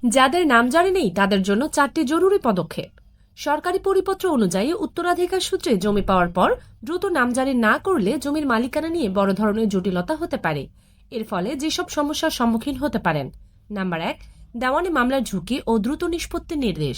যাদের নামজারি নেই তাদের জন্য 4টি জরুরি পদক্ষেপ। সরকারি পরিপত্র অনুযায়ী উত্তরাধিকার সূত্রে জমি পাওয়ার পর দ্রুত নামজারি না করলে জমির মালিকানা নিয়ে বড় ধরনের জটিলতা হতে পারে। এর ফলে যেসব সমস্যার সম্মুখীন হতে পারেন: নাম্বার 1, দেওয়ানি মামলার ঝুঁকি ও দ্রুত নিষ্পত্তির নির্দেশ।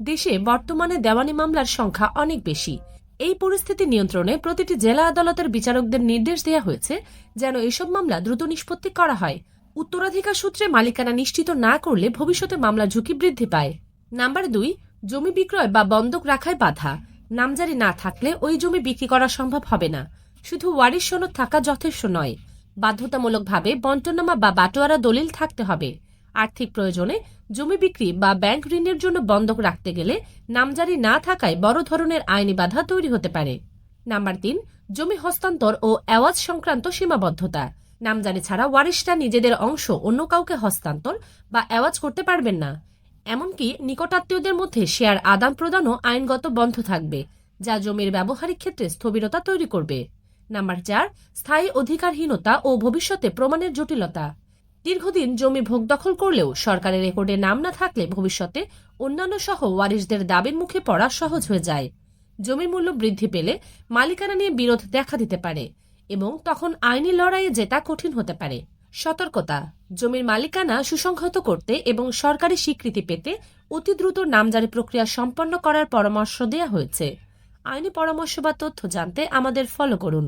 দেশে বর্তমানে দেওয়ানি মামলার সংখ্যা অনেক বেশি। এই পরিস্থিতি নিয়ন্ত্রণে প্রতিটি জেলা আদালতের বিচারকদের নির্দেশ দেওয়া হয়েছে যেন এসব মামলা দ্রুত নিষ্পত্তি করা হয়। উত্তরাধিকার সূত্রে মালিকানা নিশ্চিত না করলে ভবিষ্যতে মামলার ঝুঁকি বৃদ্ধি পায়। নাম্বার 2, জমি বিক্রয় বা বন্ধক রাখায় বাধা। নামজারি না থাকলে ওই জমি বিক্রি করা সম্ভব হবে না। শুধু ওয়ারিশ সনদ থাকা যথেষ্ট নয়, বাধ্যতামূলকভাবে বন্টনামা বা বাটোয়ারা দলিল থাকতে হবে। আর্থিক প্রয়োজনে জমি বিক্রি বা ব্যাংক ঋণের জন্য বন্ধক রাখতে গেলে নামজারি না থাকায় বড় ধরনের আইনি বাধা তৈরি হতে পারে। নাম্বার 3, জমি হস্তান্তর ও এওয়াজ সংক্রান্ত সীমাবদ্ধতা। নামজারি ছাড়া ওয়ারিশরা নিজেদের অংশ অন্য কাউকে হস্তান্তর বা এওয়াজ করতে পারবেন না। এমনকি নিকটাত্মীয়দের মধ্যে শেয়ার আদান প্রদানও আইনগত বন্ধ থাকবে, যা জমির ব্যবহারিক ক্ষেত্রে স্থবিরতা তৈরি করবে। নাম্বার 4, স্থায়ী অধিকারহীনতা ও ভবিষ্যতে প্রমাণের জটিলতা। দীর্ঘদিন জমি ভোগ দখল করলেও সরকারের রেকর্ডে নাম না থাকলে ভবিষ্যতে অন্যান্য সহ ওয়ারিশদের দাবির মুখে পড়া সহজ হয়ে যায়। জমির মূল্য বৃদ্ধি পেলে মালিকানা নিয়ে বিরোধ দেখা দিতে পারে এবং তখন আইনি লড়াইয়ে জেতা কঠিন হতে পারে। সতর্কতা: জমির মালিকানা সুসংহত করতে এবং সরকারি স্বীকৃতি পেতে অতি দ্রুত নামজারি প্রক্রিয়া সম্পন্ন করার পরামর্শ দেওয়া হয়েছে। আইনি পরামর্শ বা তথ্য জানতে আমাদের ফলো করুন।